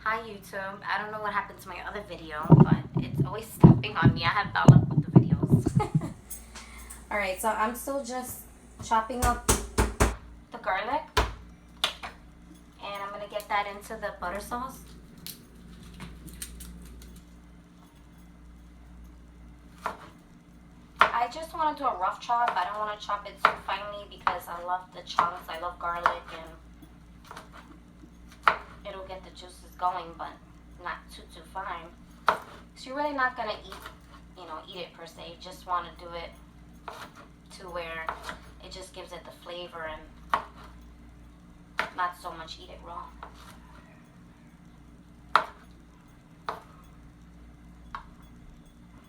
Hi YouTube. I don't know what happened to my other video, but it's always stopping on me. I have bad luck with the videos. Alright, so I'm still just chopping up the garlic. And I'm going to get that into the butter sauce. I just want to do a rough chop. I don't want to chop it too finely because I love the chunks. I love garlic and it'll get the juices going, but not too fine. So you're really not gonna eat it per se. You just want to do it to where it just gives it the flavor and not so much eat it raw.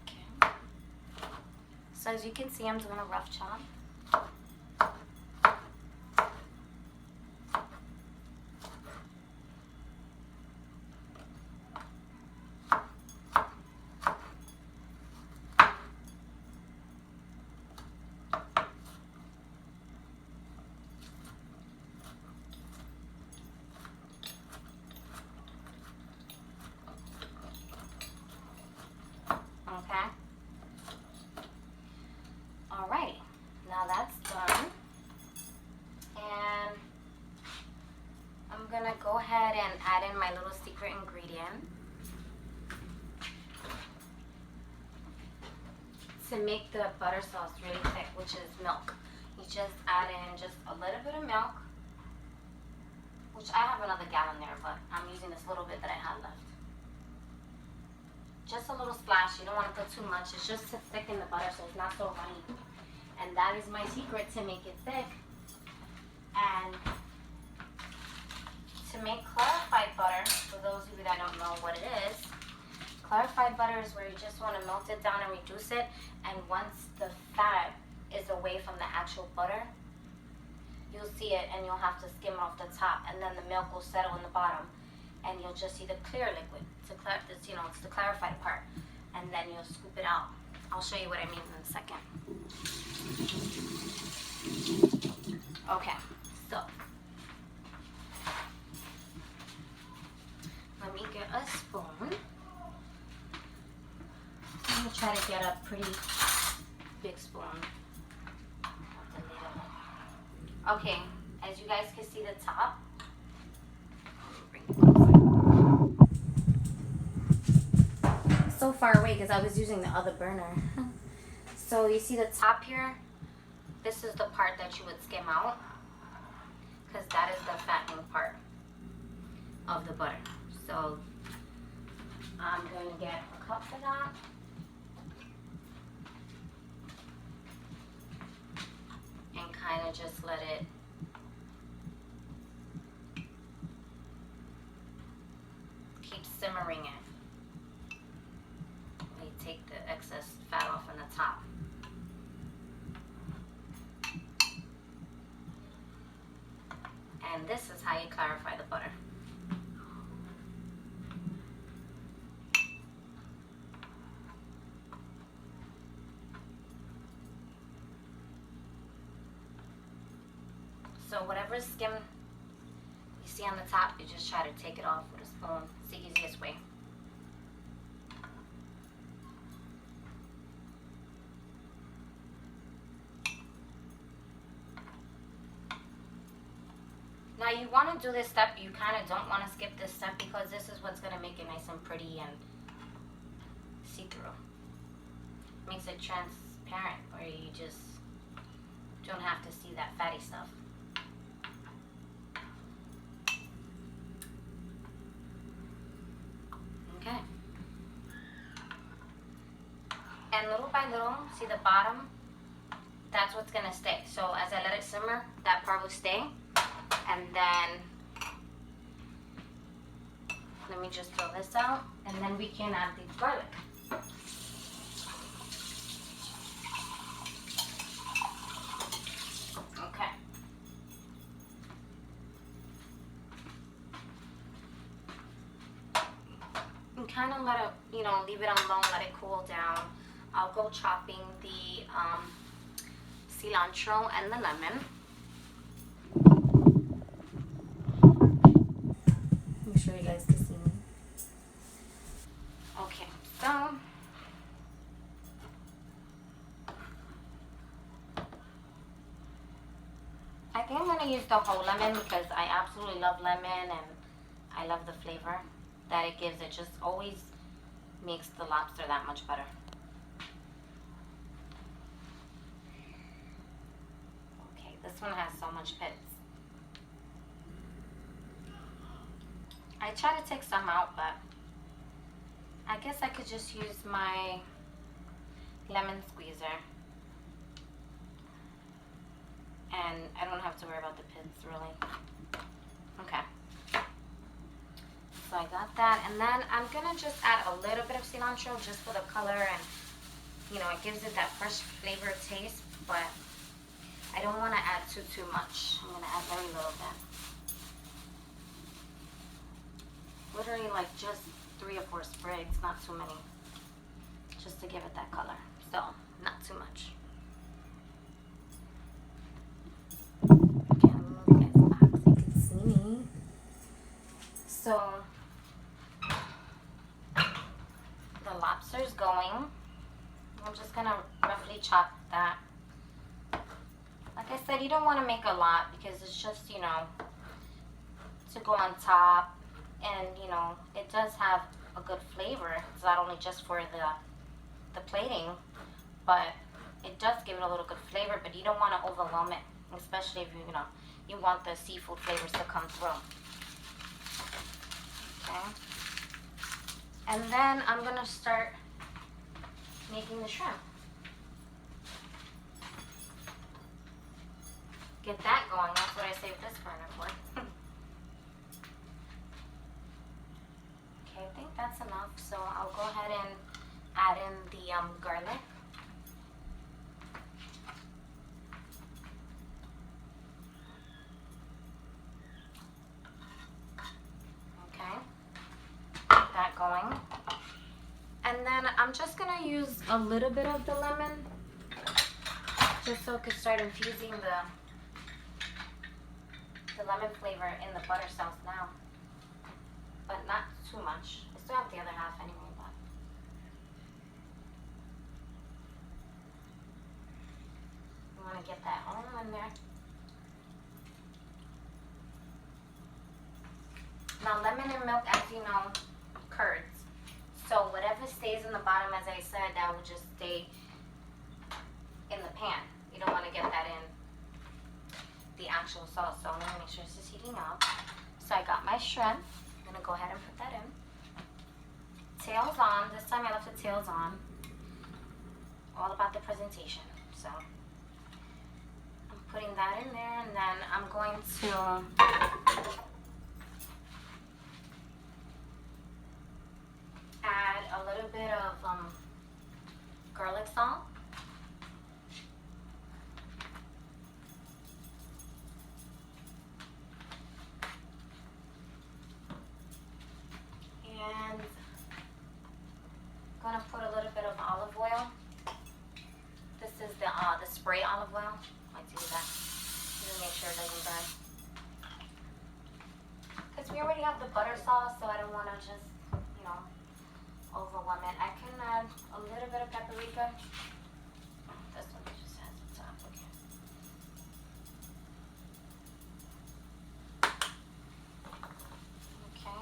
Okay. So as you can see, I'm doing a rough chop. Okay. Alright, now that's done. And I'm gonna go ahead and add in my little secret ingredient to make the butter sauce really thick, which is milk. You just add in just a little bit of milk, which I have another gallon there, but I'm using this little bit that I had left. Just a little splash. You don't want to put too much. It's just to thicken the butter so it's not so runny. And that is my secret to make it thick. And to make clarified butter, for those of you that don't know what it is, clarified butter is where you just want to melt it down and reduce it. And once the fat is away from the actual butter, you'll see it and you'll have to skim it off the top. And then the milk will settle in the bottom. And you'll just see the clear liquid. It's the clarified part. And then you'll scoop it out. I'll show you what I mean in a second. Okay, so let me get a spoon. I'm gonna try to get a pretty big spoon. Okay, as you guys can see the top. So far away because I was using the other burner. So you see the top here? This is the part that you would skim out because that is the fattening part of the butter. So I'm going to get a cup for that. And kind of just let it keep simmering it. Take the excess fat off on the top. And this is how you clarify the butter. So whatever skim you see on the top, you just try to take it off with a spoon. It's the easiest way. Now you want to do this step, you kind of don't want to skip this step because this is what's going to make it nice and pretty and see-through. Makes it transparent where you just don't have to see that fatty stuff. Okay. And little by little, see the bottom? That's what's going to stay. So as I let it simmer, that part will stay. And then, let me just throw this out, and then we can add the garlic. Okay. And kind of let it, leave it on low, let it cool down. I'll go chopping the cilantro and the lemon. Make sure you guys can see me. So I think I'm gonna use the whole lemon because I absolutely love lemon and I love the flavor that it gives. It just always makes the lobster that much better. Okay, this one has so much pits. I try to take some out, but I guess I could just use my lemon squeezer. And I don't have to worry about the pits, really. Okay. So I got that. And then I'm going to just add a little bit of cilantro just for the color. And, you know, it gives it that fresh flavor taste. But I don't want to add too much. I'm going to add very little bit. Literally like just 3 or 4 sprigs, not too many. Just to give it that color. So, not too much. So the lobster's going. I'm just gonna roughly chop that. Like I said, you don't want to make a lot because it's just, you know, to go on top, and you know, it does have a good flavor. It's not only just for the plating, but it does give it a little good flavor, but you don't want to overwhelm it, especially if you know, you want the seafood flavors to come through. Okay. And then I'm gonna start making the shrimp. Get that going. That's what I saved this burner for. Okay, I think that's enough. So I'll go ahead and add in the garlic. Going, and then I'm just gonna use a little bit of the lemon just so it could start infusing the lemon flavor in the butter sauce now, but not too much. I still have the other half anyway, but you want to get that all in there. Now lemon and milk, as you know, curds. So whatever stays in the bottom, as I said, that will just stay in the pan. You don't want to get that in the actual sauce. So I'm going to make sure this is heating up. So I got my shrimp. I'm going to go ahead and put that in. Tails on. This time I left the tails on. All about the presentation. So I'm putting that in there, and then I'm going to add a little bit of garlic salt. And I'm gonna put a little bit of olive oil. This is the spray olive oil. I do that. Just make sure it doesn't burn. Because we already have the butter sauce, so I don't want to just, you know, overwhelm it. I can add a little bit of paprika. This one just has the top. Okay.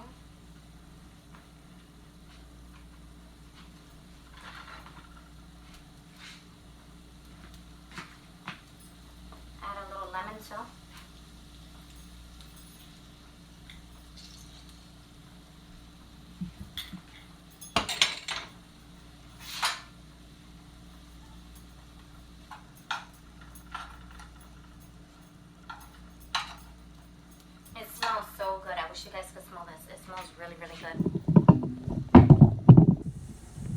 Add a little lemon too. It smells so good. I wish you guys could smell this. It smells really, really good.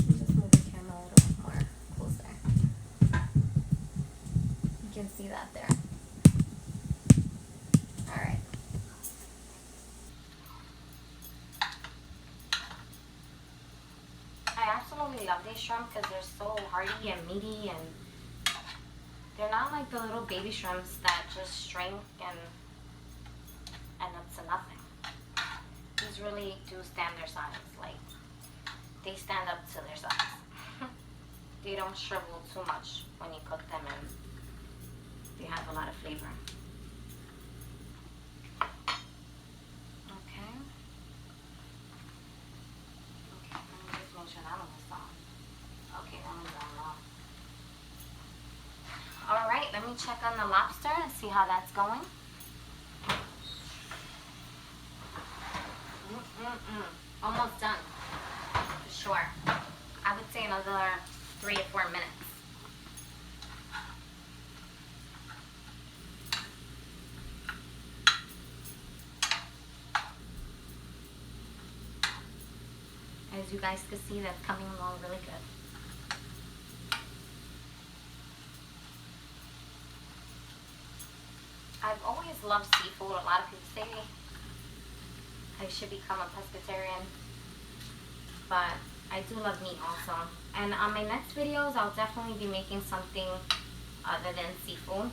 Just move the camera a little more closer. You can see that there. All right. I absolutely love these shrimp because they're so hearty and meaty, and they're not like the little baby shrimps that just shrink and end up to nothing. These really do stand their size. Like, they stand up to their size. They don't shrivel too much when you cook them, and they have a lot of flavor. Okay. Okay, let me just make sure that one is done. Okay, that one's done wrong. All right, let me check on the lobster and see how that's going. Almost done, for sure. I would say another 3 to 4 minutes. As you guys can see, that's coming along really good. I've always loved seafood. A lot of people say I should become a pescatarian, but I do love meat also. And on my next videos, I'll definitely be making something other than seafood.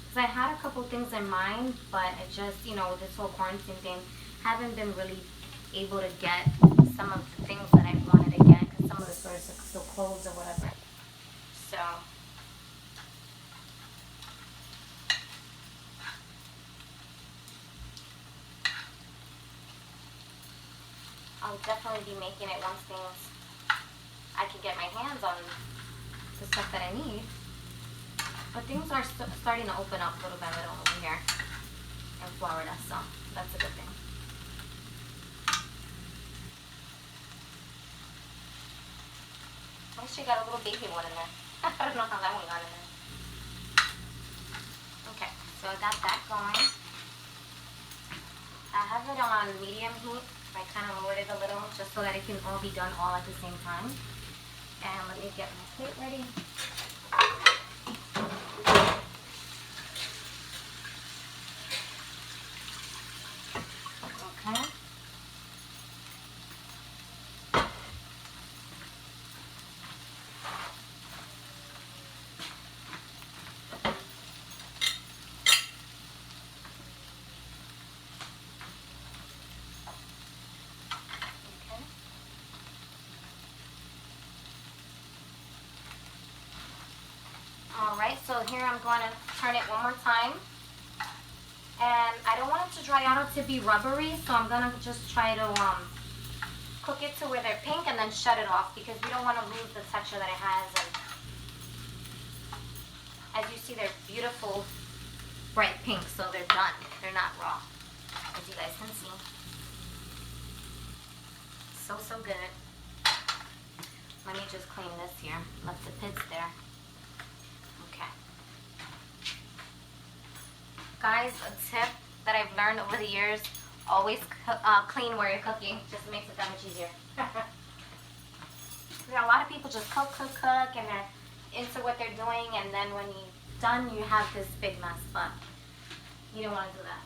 Because I had a couple things in mind, but I just, you know, with this whole quarantine thing, haven't been really able to get some of the things that I wanted to get because some of the stores are still closed or whatever. So I'll definitely be making it once I can get my hands on the stuff that I need. But things are starting to open up little by little over here in Florida, so that's a good thing. I actually got a little baby one in there. I don't know how that one got in there. Okay, so I got that going. I have it on medium heat. I kind of lowered it a little just so that it can all be done all at the same time. And let me get my plate ready. Okay. Alright, so here I'm going to turn it one more time. And I don't want it to dry out or to be rubbery, so I'm going to just try to cook it to where they're pink and then shut it off because we don't want to lose the texture that it has. And as you see, they're beautiful bright pink, so they're done. They're not raw, as you guys can see. So, so good. Let me just clean this here. Left the pits there. Okay. Guys, a tip that I've learned over the years, always clean where you're cooking. Just makes it that much easier. There are a lot of people just cook, and they're into what they're doing, and then when you're done, you have this big mess, but you don't want to do that.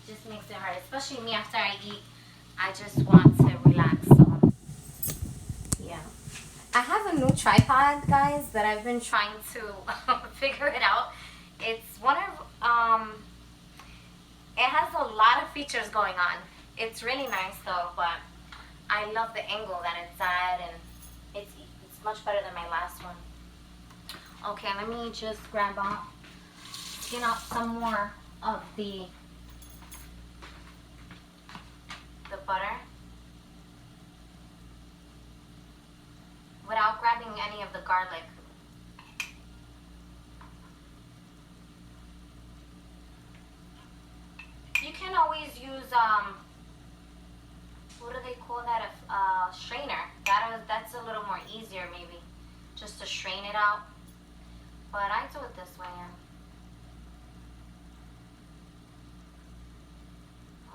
It just makes it hard, especially me after I eat. I just want to relax, so yeah. I have a new tripod, guys, that I've been trying to figure it out. It's one of, it has a lot of features going on. It's really nice though, but I love the angle that it's at, and it's much better than my last one. Okay, let me just grab out, skin out some more of the butter without grabbing any of the garlic. You can always use what do they call that? A strainer. That's a little more easier maybe, just to strain it out. But I do it this way.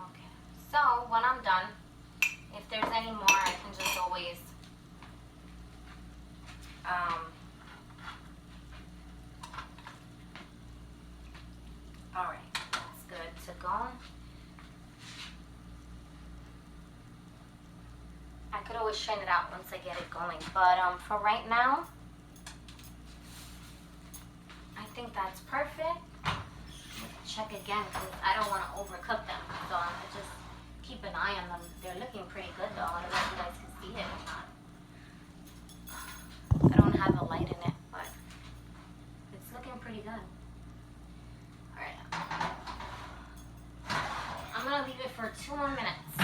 Okay. So when I'm done, if there's any more, I can just always alright, that's good to go. I could always strain it out once I get it going, but for right now, I think that's perfect. Check again because I don't want to overcook them, so I just keep an eye on them. They're looking pretty good though. I don't know if you guys can see it or not. light in it, but it's looking pretty good. Alright. I'm gonna leave it for 2 more minutes.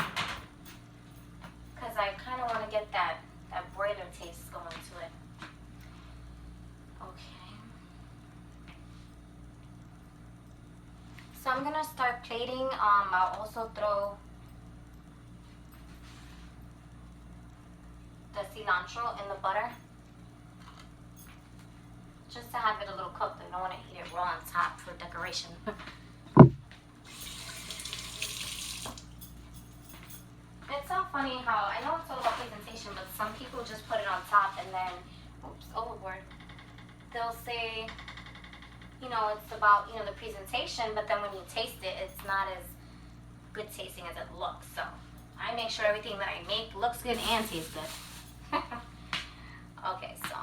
Because I kind of want to get that broiler taste going to it. Okay. So I'm gonna start plating. I'll also throw the cilantro in the butter, just to have it a little cooked. I don't want to eat it raw on top for decoration. It's so funny how, I know it's all about presentation, but some people just put it on top and then, oops, overboard. They'll say, you know, it's about, you know, the presentation, but then when you taste it, it's not as good tasting as it looks. So I make sure everything that I make looks good and tastes good. Okay, so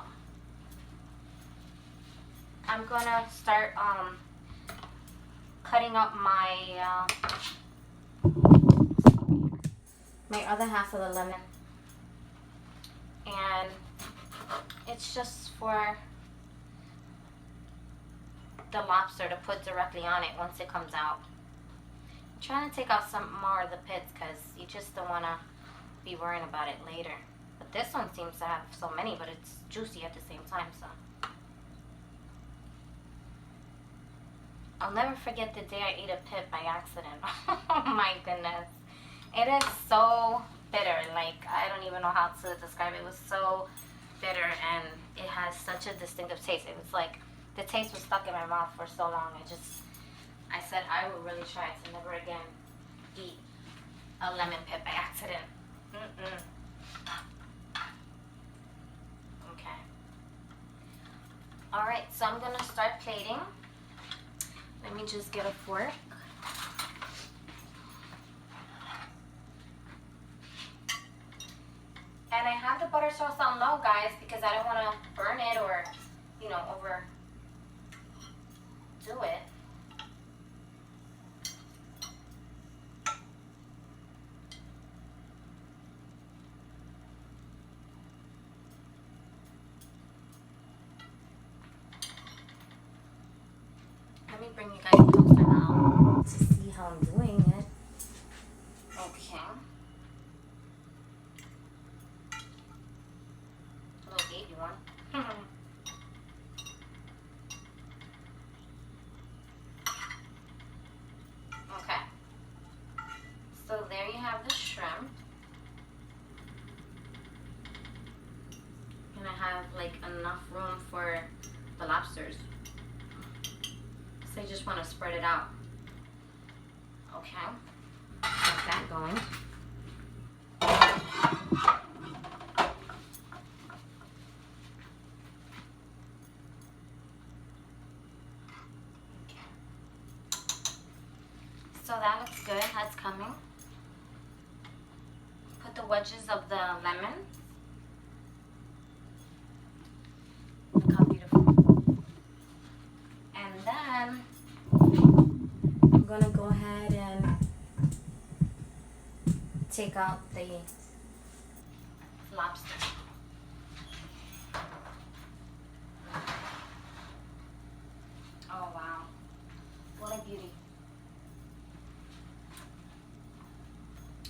I'm gonna start cutting up my my other half of the lemon, and it's just for the lobster to put directly on it once it comes out. I'm trying to take out some more of the pits because you just don't want to be worrying about it later. But this one seems to have so many, but it's juicy at the same time, so. I'll never forget the day I ate a pit by accident. Oh my goodness. It is so bitter. Like, I don't even know how to describe it. It was so bitter, and it has such a distinctive taste. It was like, the taste was stuck in my mouth for so long. I said I would really try to never again eat a lemon pit by accident. Okay. Alright, so I'm going to start plating. Let me just get a fork. And I have the butter sauce on low, guys, because I don't want to burn it or, you know, overdo it. Let me bring you guys closer now to see how I'm doing it. Okay. A little baby one. Okay. So there you have the shrimp. And I have like enough room for the lobsters. So you just want to spread it out. Okay. Get that going. Okay. So that looks good. That's coming. Put the wedges of the lemon. Look how beautiful. And then I'm gonna go ahead and take out the lobster. Oh wow, what a beauty.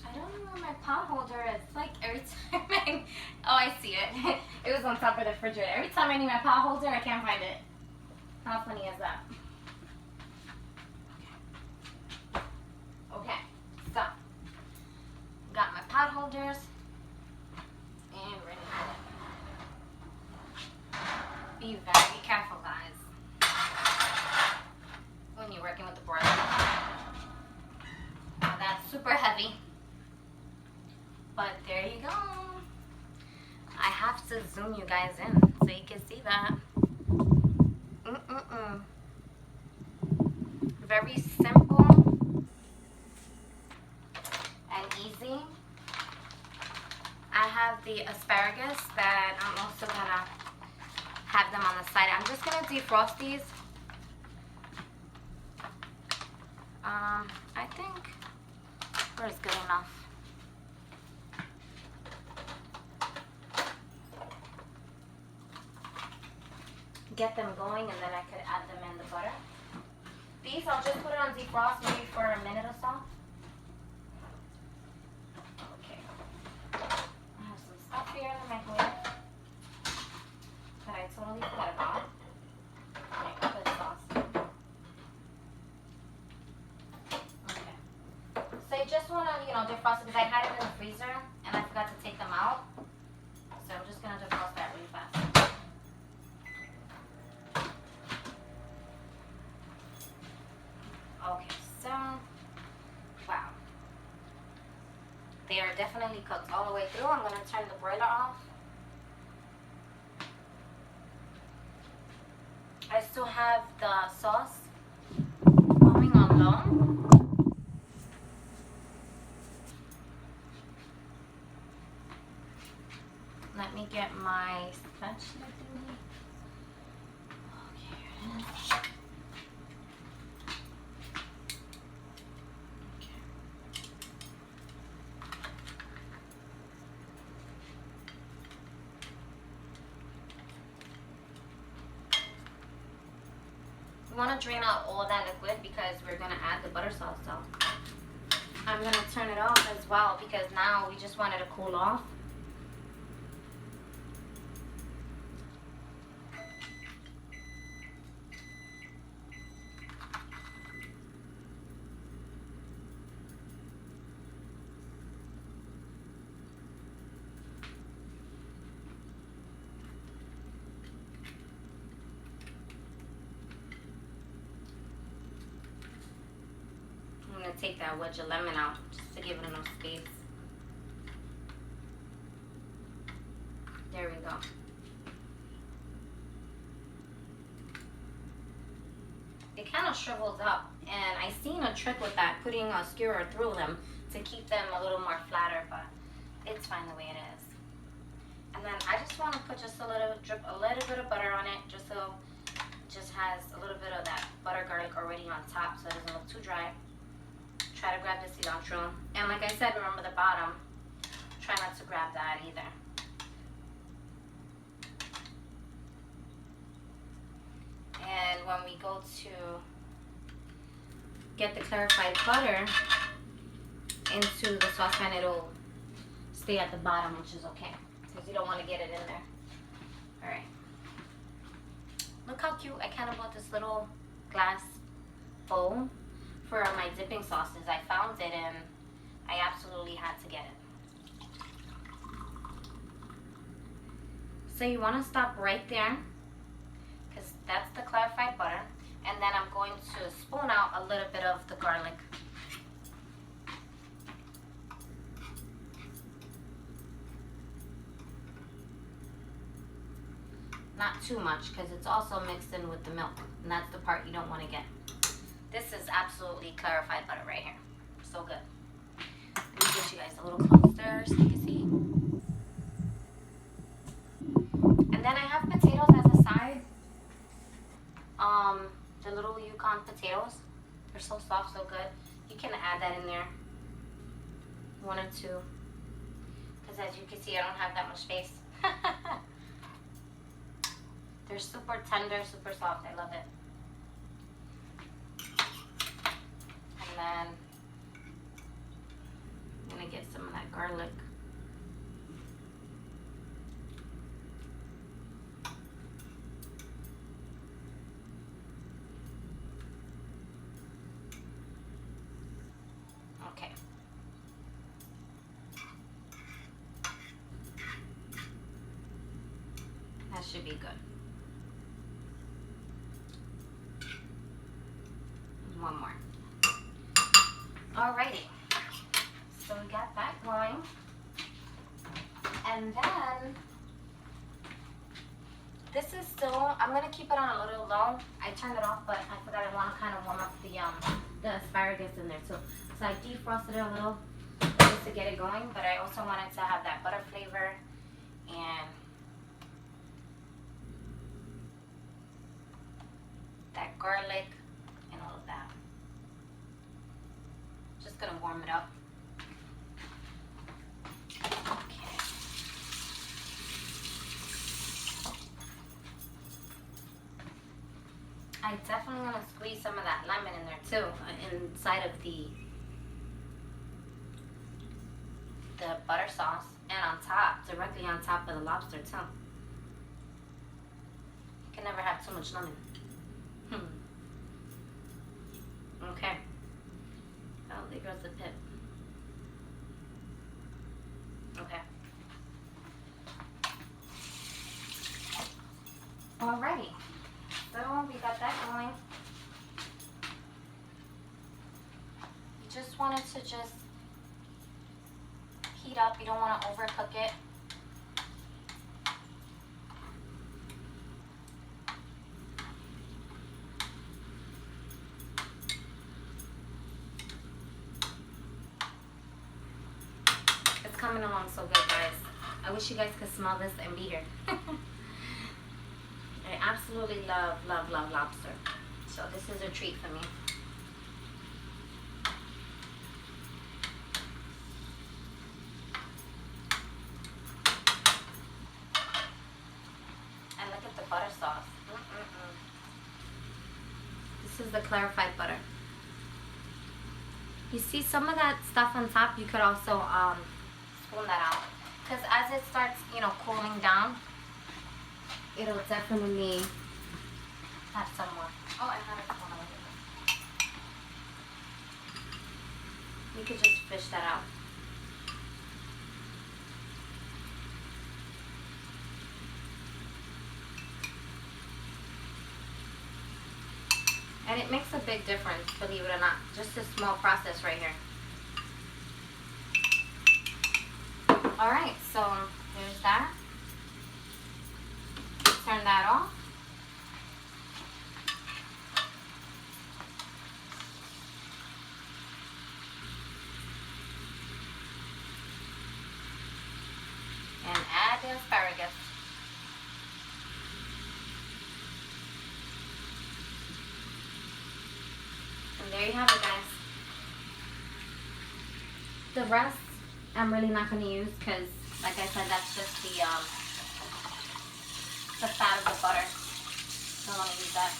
I don't know where my pot holder is. Like every time oh, I see it. It was on top of the refrigerator. Every time I need my pot holder, I can't find it. How funny is that? Okay, so got my pot holders and ready. Be very careful, guys, when you're working with the broiler. That's super heavy, but there you go. I have to zoom you guys in so you can see that. Very simple and easy. I have the asparagus that I'm also gonna have them on the side. I'm just gonna defrost these. I think 4 is good enough. get them going, and then I could add them in the butter. These, I'll just put it on defrost maybe for a minute or so. Okay. I have some stuff here in the microwave that I totally forgot about. Like good sauce. Okay. So you just want to, defrost it because I had it in the freezer and I forgot to take them out. So I'm just going to defrost that really fast. Okay, so, wow. They are definitely cooked all the way through. I'm going to turn the broiler off. I still have the sauce going on low. Let me get my spatula thingy. Okay, here it is. We want to drain out all that liquid because we're going to add the butter sauce. So I'm going to turn it off as well because now we just want it to cool off. I'm going to take that wedge of lemon out just to give it enough space. There we go. It kind of shrivels up, and I seen a trick with that, putting a skewer through them to keep them a little more flatter, but it's fine the way it is. And then I just want to put just a little bit of butter on it, just so it just has a little bit of that butter garlic already on top, so it doesn't look too dry. Try to grab the cilantro, and like I said, remember the bottom, try not to grab that either. And when we go to get the clarified butter into the saucepan, it'll stay at the bottom, which is okay because you don't want to get it in there. All right, look how cute. I kind of bought this little glass bowl for my dipping sauces. I found it and I absolutely had to get it. So you want to stop right there because that's the clarified butter, and then I'm going to spoon out a little bit of the garlic. Not too much because it's also mixed in with the milk, and that's the part you don't want to get. This is absolutely clarified butter right here. So good. Let me get you guys a little closer so you can see. And then I have potatoes as a side. The little Yukon potatoes. They're so soft, so good. You can add that in there. One or two. Because as you can see, I don't have that much space. They're super tender, super soft. I love it. And then I'm going to get some of that garlic. Okay. That should be good. One more. Alrighty. So we got that going. And then this is still, I'm going to keep it on a little low. I turned it off, but I forgot I want to kind of warm up the asparagus in there too. So I defrosted it a little just to get it going, but I also wanted to have that butter flavor and that garlic and all of that. Just gonna warm it up. Okay. I definitely want to squeeze some of that lemon in there too, inside of the butter sauce, and on top, directly on top of the lobster too. You can never have too much lemon. Okay. Oh, there goes the pip. Okay. Alrighty. So we got that going. You just want it to just heat up. You don't want to overcook it. It's coming along so good, guys. I wish you guys could smell this and be here. I absolutely love, love, love lobster. So this is a treat for me. And look at the butter sauce. This is the clarified butter. You see some of that stuff on top, you could also spoon that out. Because as it starts, cooling down, it'll definitely have some more. Oh, I had a spoon over here. You could just fish that out. And it makes a big difference, believe it or not. Just a small process right here. Alright, so there's that. Turn that off. And add the asparagus. And there you have it, guys. The rest I'm really not going to use because, like I said, that's just the fat of the butter. Don't want to use that.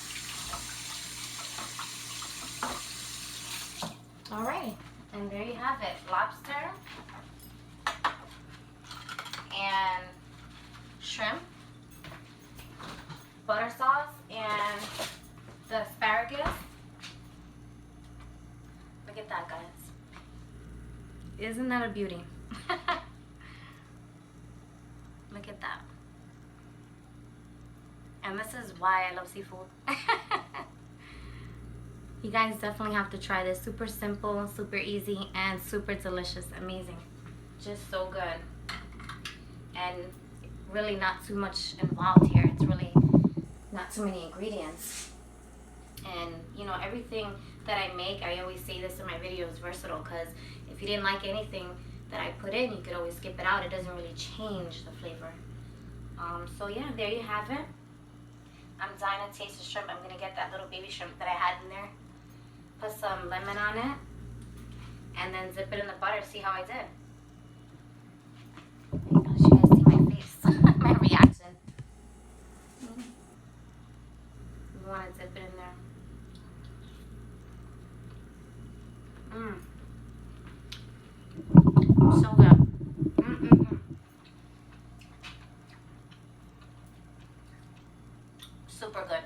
Alright, and there you have it. Lobster and shrimp, butter sauce, and the asparagus. Look at that, guys. Isn't that a beauty? Look at that. And this is why I love seafood. You guys definitely have to try this. Super simple, super easy, and super delicious. Amazing. Just so good. And really not too much involved here. It's really not too many ingredients. And everything that I make, I always say this in my videos, versatile, because if you didn't like anything that I put in, you could always skip it out. It doesn't really change the flavor. So yeah, there you have it. I'm dying to taste the shrimp. I'm going to get that little baby shrimp that I had in there. Put some lemon on it. And then zip it in the butter. See how I did. I'll let you guys see my face. My reaction. You want to dip it in there. So good. Super good.